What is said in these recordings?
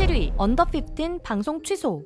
7위 언더 15 방송 취소.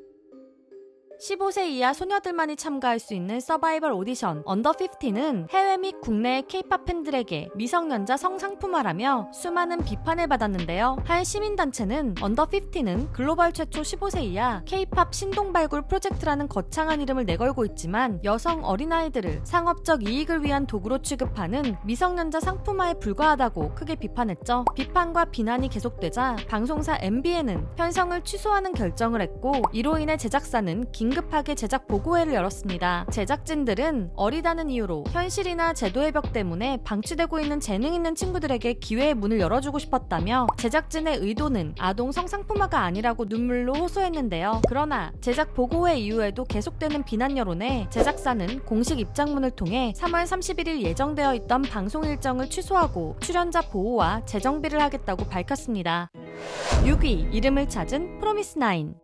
15세 이하 소녀들만이 참가할 수 있는 서바이벌 오디션 언더 15는 해외 및 국내의 K-팝 팬들에게 미성년자 성상품화라며 수많은 비판을 받았는데요. 한 시민단체는 언더 15는 글로벌 최초 15세 이하 K-팝 신동 발굴 프로젝트라는 거창한 이름을 내걸고 있지만 여성 어린아이들을 상업적 이익을 위한 도구로 취급하는 미성년자 상품화에 불과하다고 크게 비판했죠. 비판과 비난이 계속되자 방송사 MBN은 편성을 취소하는 결정을 했고, 이로 인해 제작사는 긴급하게 제작 보고회를 열었습니다. 제작진들은 어리다는 이유로 현실이나 제도의 벽 때문에 방치되고 있는 재능 있는 친구들에게 기회의 문을 열어주고 싶었다며 제작진의 의도는 아동 성상품화가 아니라고 눈물로 호소했는데요. 그러나 제작 보고회 이후에도 계속되는 비난 여론에 제작사는 공식 입장문을 통해 3월 31일 예정되어 있던 방송 일정을 취소하고 출연자 보호와 재정비를 하겠다고 밝혔습니다. 6위 이름을 찾은 프로미스나인.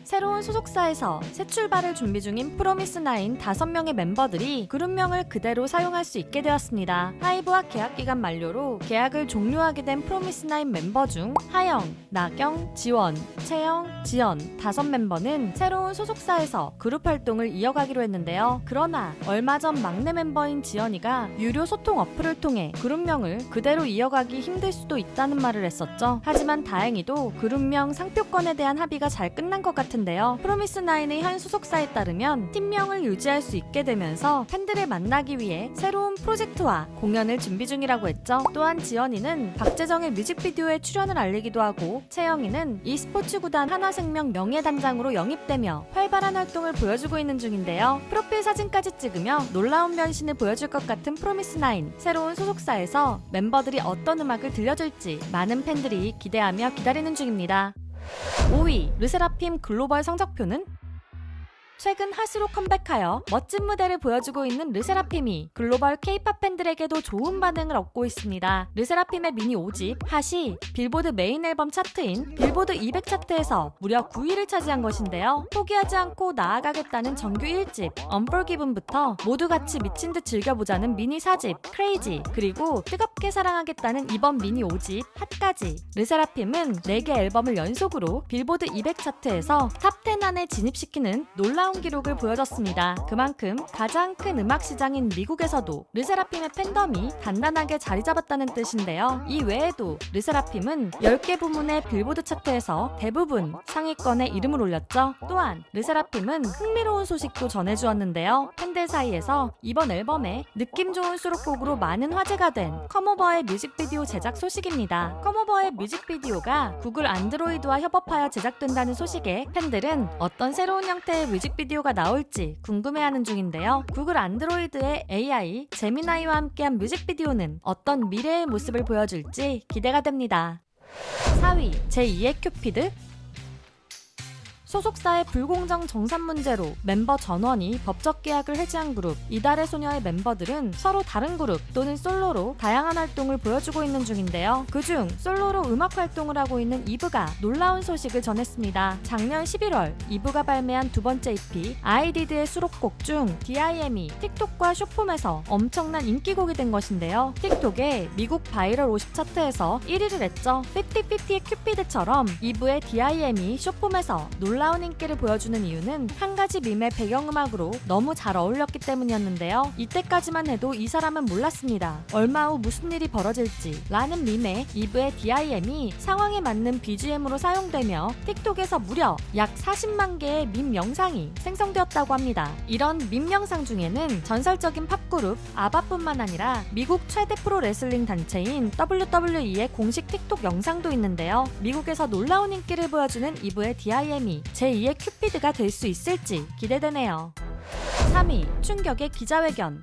새로운 소속사에서 새 출발을 준비 중인 프로미스나인 5명의 멤버들이 그룹명을 그대로 사용할 수 있게 되었습니다. 하이브와 계약기간 만료로 계약을 종료하게 된 프로미스나인 member 중 하영, 나경, 지원, 채영, 지연 5멤버는 새로운 소속사에서 그룹 활동을 이어가기로 했는데요. 그러나 얼마 전 막내 멤버인 지연이가 유료 소통 어플을 통해 그룹명을 그대로 이어가기 힘들 수도 있다는 말을 했었죠. 하지만 다행히도 그룹명 상표권에 대한 합의가 잘 끝난 것 같은데요. 프로미스나인의 현 소속사에 따르면 팀명을 유지할 수 있게 되면서 팬들을 만나기 위해 새로운 프로젝트와 공연을 준비 중이라고 했죠. 또한 지연이는 박재정의 뮤직비디오에 출연을 알리기도 하고, 채영이는 e스포츠 구단 하나생명 명예단장으로 영입되며 활발한 활동을 보여주고 있는 중인데요. 프로필 사진까지 찍으며 놀라운 변신을 보여줄 것 같은 프로미스나인. 새로운 소속사에서 멤버들이 어떤 음악을 들려줄지 많은 팬들이 기대하며 기다리는 중입니다. 5위 르세라핌 글로벌 성적표는? 최근 핫으로 컴백하여 멋진 무대를 보여주고 있는 르세라핌이 글로벌 K-팝 팬들에게도 좋은 반응을 얻고 있습니다. 르세라핌의 미니 5집 핫이 빌보드 메인 앨범 차트인 빌보드 200 차트에서 무려 9위를 차지한 것인데요. 포기하지 않고 나아가겠다는 정규 1집 Unforgiven부터 모두 같이 미친 듯 즐겨보자는 미니 4집 Crazy, 그리고 뜨겁게 사랑하겠다는 이번 미니 5집 핫까지 르세라핌은 4개 앨범을 연속으로 빌보드 200 차트에서 탑 10 안에 진입시키는 놀라운 기록을 보여줬습니다. 그만큼 가장 큰 음악 시장인 미국에서도 르세라핌의 팬덤이 단단하게 자리 잡았다는 뜻인데요. 이 외에도 르세라핌은 10개 부문의 빌보드 차트에서 대부분 상위권에 이름을 올렸죠. 또한 르세라핌은 흥미로운 소식도 전해주었는데요. 팬들 사이에서 이번 앨범에 느낌 좋은 수록곡으로 많은 화제가 된 컴오버의 뮤직비디오 제작 소식입니다. 컴오버의 뮤직비디오가 구글 안드로이드와 협업하여 제작된다는 소식에 팬들은 어떤 새로운 형태의 뮤직비디오가 나올지 궁금해하는 중인데요. 구글 안드로이드의 AI 제미나이와 함께한 뮤직비디오는 어떤 미래의 모습을 보여줄지 기대가 됩니다. 4위 제2의 큐피드. 소속사의 불공정 정산 문제로 멤버 전원이 법적 계약을 해지한 그룹 이달의 소녀의 멤버들은 서로 다른 그룹 또는 솔로로 다양한 활동을 보여주고 있는 중인데요. 그중 솔로로 음악 활동을 하고 있는 이브가 놀라운 소식을 전했습니다. 작년 11월 이브가 발매한 두 번째 EP 아이디드의 수록곡 중 DIM이 틱톡과 쇼폼에서 엄청난 인기곡이 된 것인데요. 틱톡의 미국 바이럴 50 차트에서 1위를 했죠. 50-50의 큐피드처럼 이브의 DIM이 쇼폼에서 놀라운 인기를 보여주는 이유는 한 가지 밈의 배경음악으로 너무 잘 어울렸기 때문이었는데요. 이때까지만 해도 이 사람은 몰랐습니다. 얼마 후 무슨 일이 벌어질지 라는 밈에 이브의 DIM이 상황에 맞는 BGM으로 사용되며 틱톡에서 무려 약 40만 개의 밈 영상이 생성되었다고 합니다. 이런 밈 영상 중에는 전설적인 팝그룹 아바뿐만 아니라 미국 최대 프로레슬링 단체인 WWE의 공식 틱톡 영상도 있는데요. 미국에서 놀라운 인기를 보여주는 이브의 DIM이 제2의 큐피드가 될 수 있을지 기대되네요. 3위 충격의 기자회견.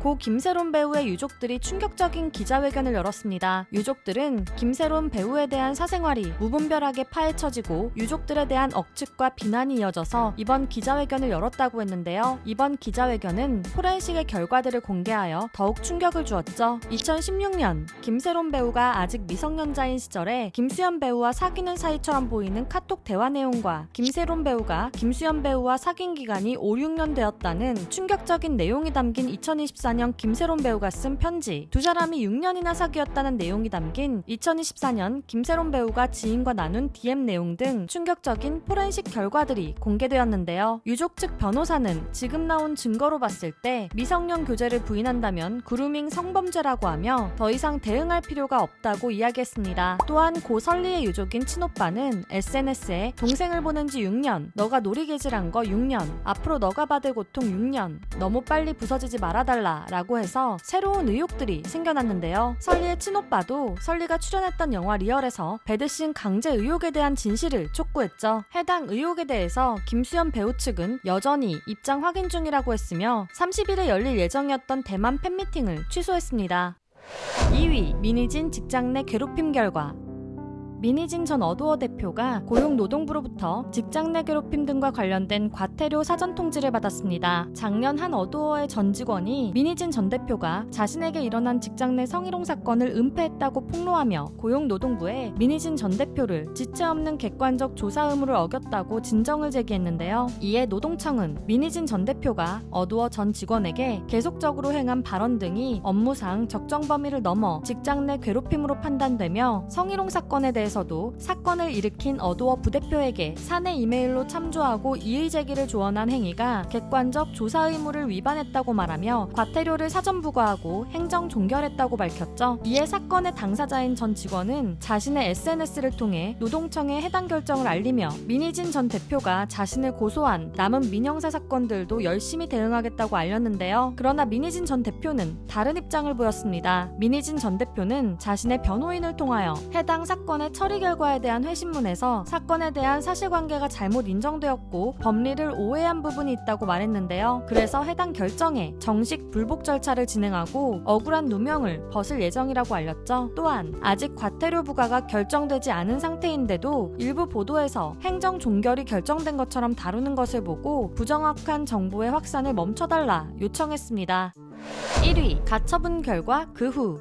고 김세론 배우의 유족들이 충격적인 기자회견을 열었습니다. 유족들은 김세론 배우에 대한 사생활이 무분별하게 파헤쳐지고 유족들에 대한 억측과 비난이 이어져서 이번 기자회견을 열었다고 했는데요. 이번 기자회견은 포렌식의 결과들을 공개하여 더욱 충격을 주었죠. 2016년 김세론 배우가 아직 미성년자인 시절에 김수현 배우와 사귀는 사이처럼 보이는 카톡 대화 내용과 김세론 배우가 김수현 배우와 사귄 기간이 5, 6년 되었다는 충격적인 내용이 담긴 2024 2024년 김세론 배우가 쓴 편지, 두 사람이 6년이나 사귀었다는 내용이 담긴 2024년 김세론 배우가 지인과 나눈 DM 내용 등 충격적인 포렌식 결과들이 공개되었는데요. 유족 측 변호사는 지금 나온 증거로 봤을 때 미성년 교제를 부인한다면 그루밍 성범죄라고 하며 더 이상 대응할 필요가 없다고 이야기했습니다. 또한 고 설리의 유족인 친오빠는 SNS에 동생을 보낸 지 6년, 너가 놀이개질한 거 6년, 앞으로 너가 받을 고통 6년, 너무 빨리 부서지지 말아달라 라고 해서 새로운 의혹들이 생겨났는데요. 설리의 친오빠도 설리가 출연했던 영화 리얼에서 배드신 강제 의혹에 대한 진실을 촉구했죠. 해당 의혹에 대해서 김수현 배우 측은 여전히 입장 확인 중이라고 했으며 30일에 열릴 예정이었던 대만 팬미팅을 취소했습니다. 2위, 민희진 직장 내 괴롭힘 결과. 민희진 전 어두어 대표가 고용노동부로부터 직장 내 괴롭힘 등과 관련된 과태료 사전 통지를 받았습니다. 작년 한 어두어의 전 직원이 민희진 전 대표가 자신에게 일어난 직장 내 성희롱 사건을 은폐했다고 폭로하며 고용노동부에 민희진 전 대표를 지체 없는 객관적 조사 의무를 어겼다고 진정을 제기했는데요. 이에 노동청은 민희진 전 대표가 어두어 전 직원에게 계속적으로 행한 발언 등이 업무상 적정 범위를 넘어 직장 내 괴롭힘으로 판단되며 성희롱 사건에 대해 서도 사건을 일으킨 어두어 부대표에게 사내 이메일로 참조하고 이의 제기를 조언한 행위가 객관적 조사 의무를 위반했다고 말하며 과태료를 사전 부과하고 행정 종결했다고 밝혔죠. 이에 사건의 당사자인 전 직원은 자신의 SNS를 통해 노동청에 해당 결정을 알리며 민희진 전 대표가 자신을 고소한 남은 민형사 사건들도 열심히 대응하겠다고 알렸는데요. 그러나 민희진 전 대표는 다른 입장을 보였습니다. 민희진 전 대표는 자신의 변호인을 통하여 해당 사건의 처리 결과에 대한 회신문에서 사건에 대한 사실관계가 잘못 인정되었고 법리를 오해한 부분이 있다고 말했는데요. 그래서 해당 결정에 정식 불복 절차를 진행하고 억울한 누명을 벗을 예정이라고 알렸죠. 또한 아직 과태료 부과가 결정되지 않은 상태인데도 일부 보도에서 행정 종결이 결정된 것처럼 다루는 것을 보고 부정확한 정보의 확산을 멈춰달라 요청했습니다. 1위, 가처분 결과 그 후.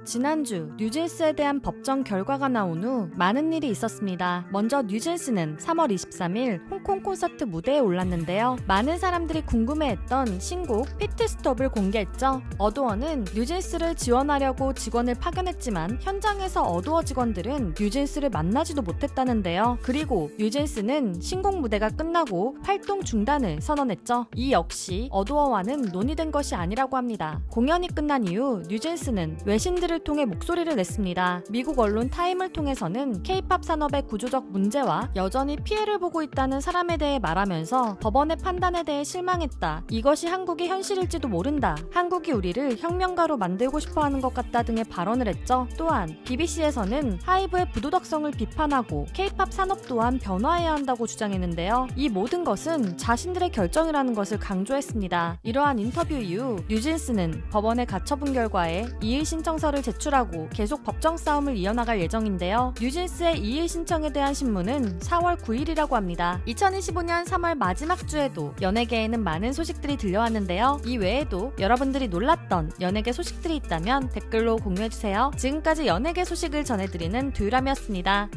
지난주 뉴진스에 대한 법정 결과가 나온 후 많은 일이 있었습니다. 먼저 뉴진스는 3월 23일 홍콩 콘서트 무대에 올랐는데요. 많은 사람들이 궁금해했던 신곡 피트스톱을 공개했죠. 어두어는 뉴진스를 지원하려고 직원을 파견했지만 현장에서 어두어 직원들은 뉴진스를 만나지도 못했다는데요. 그리고 뉴진스는 신곡 무대가 끝나고 활동 중단을 선언했죠. 이 역시 어두어와는 논의된 것이 아니라고 합니다. 공연이 끝난 이후 뉴진스는 외신들을 통해 목소리를 냈습니다. 미국 언론 타임을 통해서는 K-팝 산업의 구조적 문제와 여전히 피해를 보고 있다는 사람에 대해 말하면서 법원의 판단에 대해 실망했다. 이것이 한국의 현실일지도 모른다. 한국이 우리를 혁명가로 만들고 싶어하는 것 같다 등의 발언을 했죠. 또한 BBC에서는 하이브의 부도덕성을 비판하고 K-팝 산업 또한 변화해야 한다고 주장했는데요. 이 모든 것은 자신들의 결정이라는 것을 강조했습니다. 이러한 인터뷰 이후 뉴진스는 법원의 가처분 결과에 이의 신청서를 제출하고 계속 법정 싸움을 이어나갈 예정인데요. 뉴진스의 이의 신청에 대한 신문은 4월 9일이라고 합니다. 2025년 3월 마지막 주에도 연예계에는 많은 소식들이 들려왔는데요. 이 외에도 여러분들이 놀랐던 연예계 소식들이 있다면 댓글로 공유해주세요. 지금까지 연예계 소식을 전해드리는 두유람이었습니다.